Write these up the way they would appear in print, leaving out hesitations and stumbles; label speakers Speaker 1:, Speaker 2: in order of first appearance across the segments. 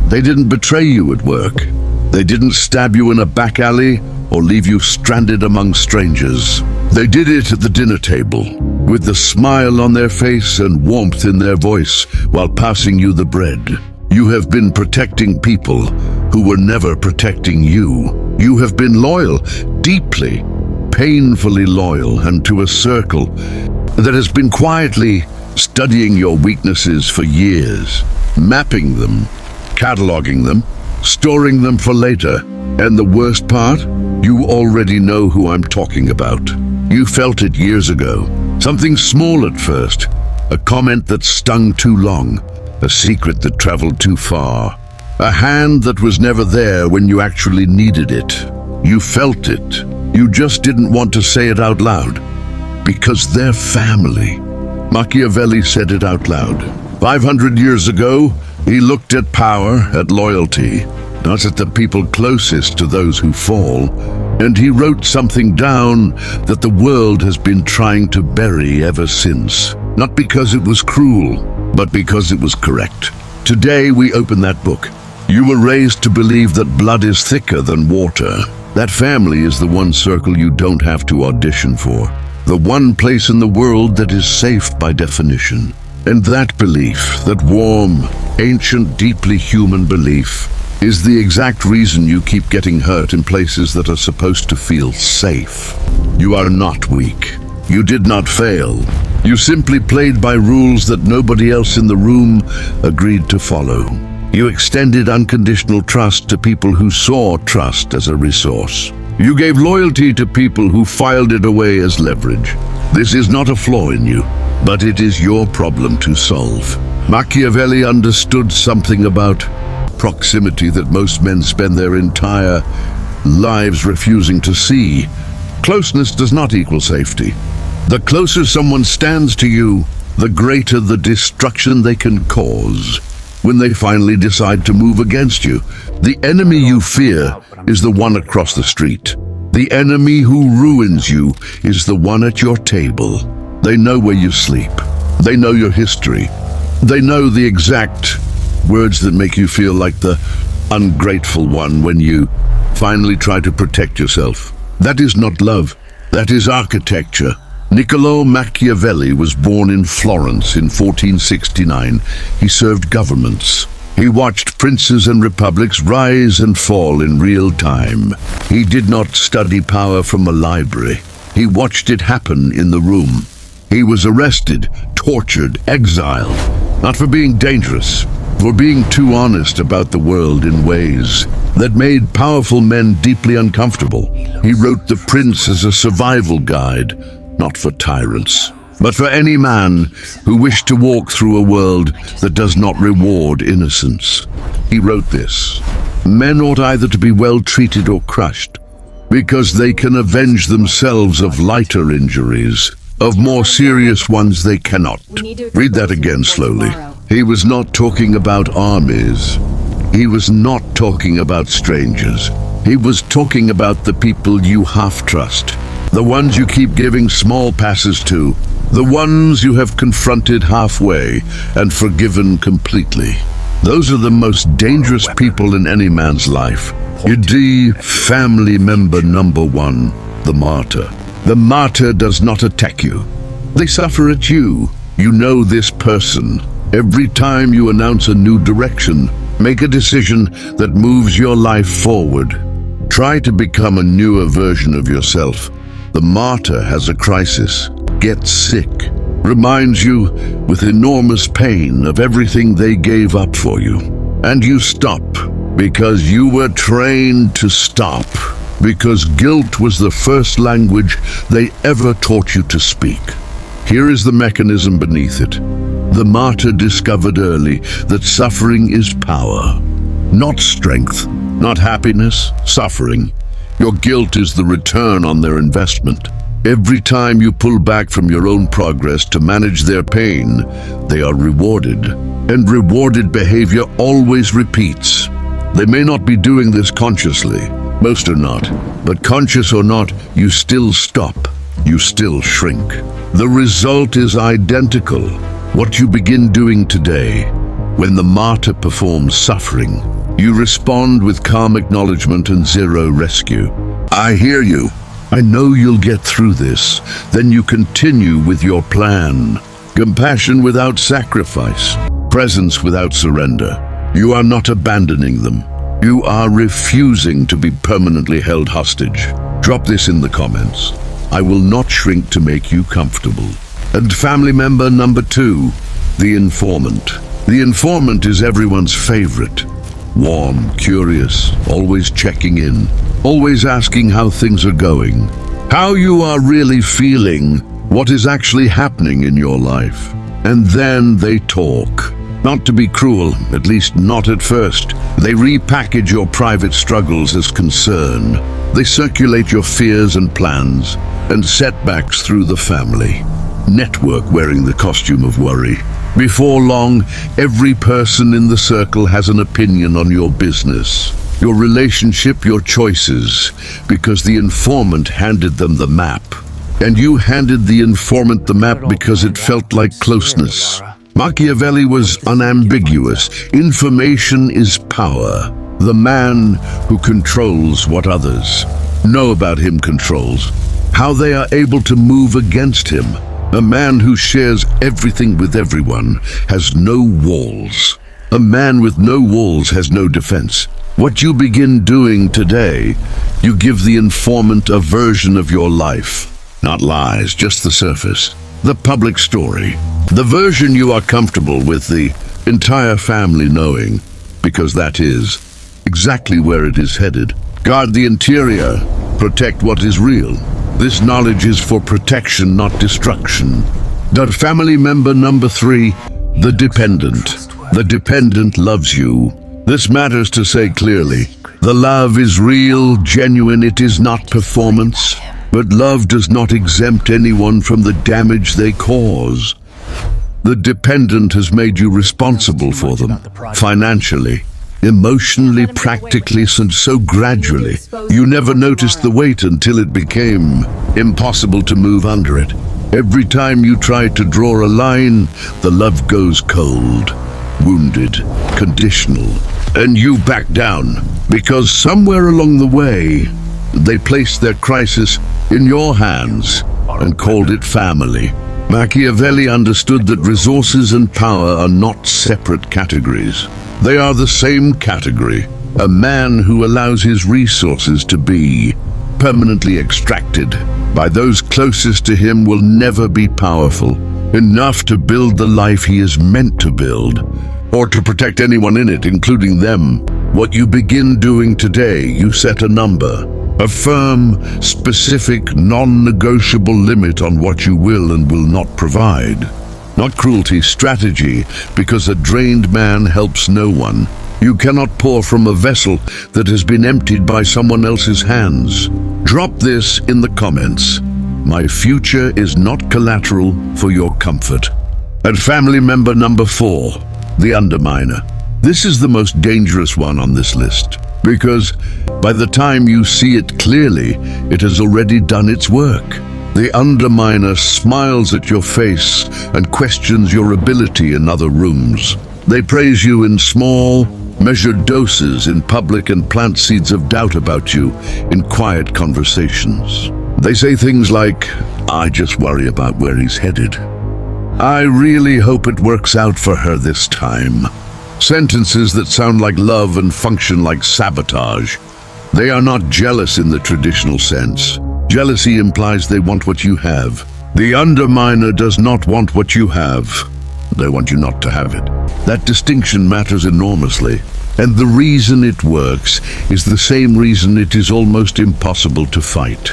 Speaker 1: They didn't betray you at work. They didn't stab you in a back alley or leave you stranded among strangers. They did it at the dinner table, with the smile on their face and warmth in their voice while passing you the bread. You have been protecting people who were never protecting you. You have been loyal, deeply, painfully loyal, and to a circle that has been quietly studying your weaknesses for years, mapping them, cataloging them, storing them for later. And the worst part? You already know who I'm talking about. You felt it years ago. Something small at first, a comment that stung too long, a secret that traveled too far, a hand that was never there when you actually needed it. You felt it. You just didn't want to say it out loud. Because they're family. Machiavelli said it out loud. 500 years ago, he looked at power, at loyalty, not at the people closest to those who fall. And he wrote something down that the world has been trying to bury ever since. Not because it was cruel, but because it was correct. Today we open that book. You were raised to believe that blood is thicker than water. That family is the one circle you don't have to audition for. The one place in the world that is safe by definition. And that belief, that warm, ancient, deeply human belief, is the exact reason you keep getting hurt in places that are supposed to feel safe. You are not weak. You did not fail. You simply played by rules that nobody else in the room agreed to follow. You extended unconditional trust to people who saw trust as a resource. You gave loyalty to people who filed it away as leverage. This is not a flaw in you, but it is your problem to solve. Machiavelli understood something about proximity that most men spend their entire lives refusing to see. Closeness does not equal safety. The closer someone stands to you, the greater the destruction they can cause when they finally decide to move against you. The enemy you fear is the one across the street. The enemy who ruins you is the one at your table. They know where you sleep. They know your history. They know the exact words that make you feel like the ungrateful one when you finally try to protect yourself. That is not love. That is architecture. Niccolo Machiavelli was born in Florence in 1469. He served governments. He watched princes and republics rise and fall in real time. He did not study power from a library. He watched it happen in the room. He was arrested, tortured, exiled, not for being dangerous, for being too honest about the world in ways that made powerful men deeply uncomfortable. He wrote The Prince as a survival guide, not for tyrants, but for any man who wished to walk through a world that does not reward innocence. He wrote this: men ought either to be well treated or crushed, because they can avenge themselves of lighter injuries. Of more serious ones they cannot. Read that again slowly. He was not talking about armies. He was not talking about strangers. He was talking about the people you half trust. The ones you keep giving small passes to. The ones you have confronted halfway and forgiven completely. Those are the most dangerous people in any man's life. You family member number one, the martyr. The martyr does not attack you. They suffer at you. You know this person. Every time you announce a new direction, make a decision that moves your life forward. Try to become a newer version of yourself. The martyr has a crisis, gets sick, reminds you with enormous pain of everything they gave up for you. And you stop because you were trained to stop. Because guilt was the first language they ever taught you to speak. Here is the mechanism beneath it. The martyr discovered early that suffering is power, not strength, not happiness, suffering. Your guilt is the return on their investment. Every time you pull back from your own progress to manage their pain, they are rewarded. And rewarded behavior always repeats. They may not be doing this consciously. Most are not, but conscious or not, you still stop, you still shrink. The result is identical. What you begin doing today, when the martyr performs suffering, You respond with calm acknowledgement and zero rescue. I hear you. I know you'll get through this. Then you continue with your plan. Compassion without sacrifice. Presence without surrender. You are not abandoning them. You are refusing to be permanently held hostage. Drop this in the comments. I will not shrink to make you comfortable. And family member number 2, the informant. The informant is everyone's favorite. Warm, curious, always checking in, always asking how things are going, how you are really feeling, what is actually happening in your life. And then they talk. Not to be cruel, at least not at first. They repackage your private struggles as concern. They circulate your fears and plans and setbacks through the family. Network wearing the costume of worry. Before long, every person in the circle has an opinion on your business, your relationship, your choices, because the informant handed them the map. And you handed the informant the map because it felt like closeness. Machiavelli was unambiguous. Information is power. The man who controls what others know about him controls. How they are able to move against him. A man who shares everything with everyone has no walls. A man with no walls has no defense. What you begin doing today, you give the informant a version of your life. Not lies, just the surface. The public story. The version you are comfortable with the entire family knowing, because that is exactly where it is headed. Guard the interior. Protect what is real. This knowledge is for protection, not destruction. But family member number 3, the dependent. The dependent loves you. This matters to say clearly. The love is real, genuine, it is not performance. But love does not exempt anyone from the damage they cause. The dependent has made you responsible for them, financially, emotionally, practically, and so gradually. You never noticed the weight until it became impossible to move under it. Every time you try to draw a line, the love goes cold, wounded, conditional, and you back down, because somewhere along the way, they placed their crisis in your hands and called it family. Machiavelli understood that resources and power are not separate categories. They are the same category. A man who allows his resources to be permanently extracted by those closest to him will never be powerful enough to build the life he is meant to build, or to protect anyone in it, including them. What you begin doing today, you set a number. A firm, specific, non-negotiable limit on what you will and will not provide. Not cruelty, strategy, because a drained man helps no one. You cannot pour from a vessel that has been emptied by someone else's hands. Drop this in the comments. My future is not collateral for your comfort. And family member number 4, the Underminer. This is the most dangerous one on this list, because by the time you see it clearly, it has already done its work. The Underminer smiles at your face and questions your ability in other rooms. They praise you in small, measured doses in public and plant seeds of doubt about you in quiet conversations. They say things like, I just worry about where he's headed. I really hope it works out for her this time. Sentences that sound like love and function like sabotage. They are not jealous in the traditional sense. Jealousy implies they want what you have. The Underminer does not want what you have. They want you not to have it. That distinction matters enormously. And the reason it works is the same reason it is almost impossible to fight.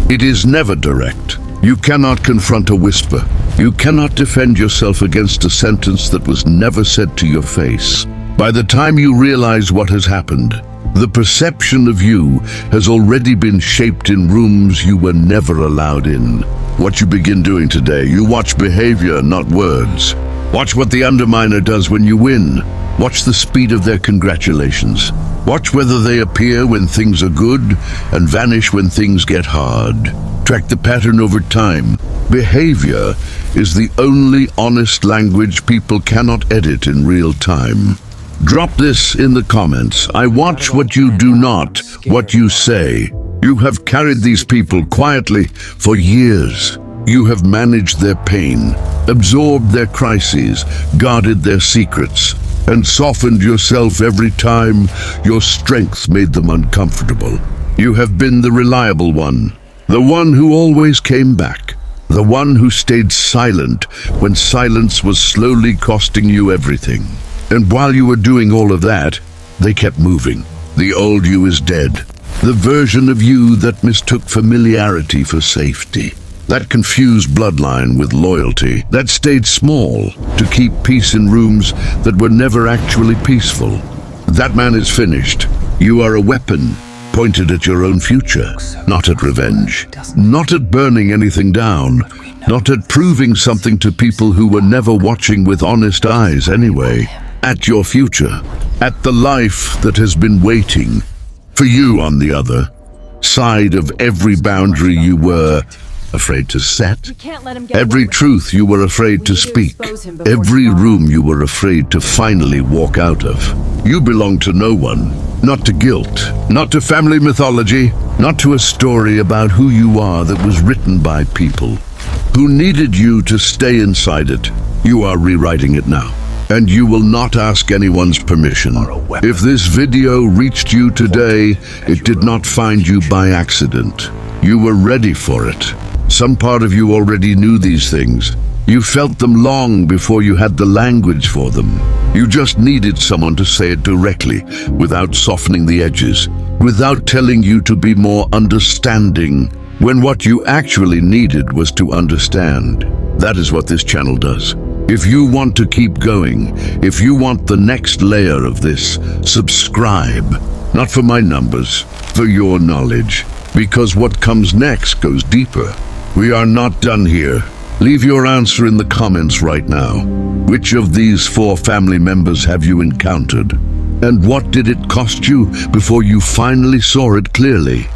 Speaker 1: It is never direct. You cannot confront a whisper. You cannot defend yourself against a sentence that was never said to your face. By the time you realize what has happened, the perception of you has already been shaped in rooms you were never allowed in. What you begin doing today, you watch behavior, not words. Watch what the Underminer does when you win. Watch the speed of their congratulations. Watch whether they appear when things are good and vanish when things get hard. Track the pattern over time. Behavior is the only honest language people cannot edit in real time. Drop this in the comments. I watch what you do, not what you say. You have carried these people quietly for years. You have managed their pain, absorbed their crises, guarded their secrets, and softened yourself every time your strength made them uncomfortable. You have been the reliable one, the one who always came back, the one who stayed silent when silence was slowly costing you everything. And while you were doing all of that, they kept moving. The old you is dead. The version of you that mistook familiarity for safety. That confused bloodline with loyalty. That stayed small to keep peace in rooms that were never actually peaceful. That man is finished. You are a weapon pointed at your own future, not at revenge, not at burning anything down, not at proving something to people who were never watching with honest eyes anyway. At your future, at the life that has been waiting for you on the other side of every boundary you were afraid to set, every truth you were afraid to speak, every room you were afraid to finally walk out of. You belong to no one, not to guilt, not to family mythology, not to a story about who you are that was written by people who needed you to stay inside it. You are rewriting it now. And you will not ask anyone's permission. If this video reached you today, it did not find you by accident. You were ready for it. Some part of you already knew these things. You felt them long before you had the language for them. You just needed someone to say it directly, without softening the edges, without telling you to be more understanding, when what you actually needed was to understand. That is what this channel does. If you want to keep going, if you want the next layer of this, subscribe. Not for my numbers, for your knowledge. Because what comes next goes deeper. We are not done here. Leave your answer in the comments right now. Which of these 4 family members have you encountered? And what did it cost you before you finally saw it clearly?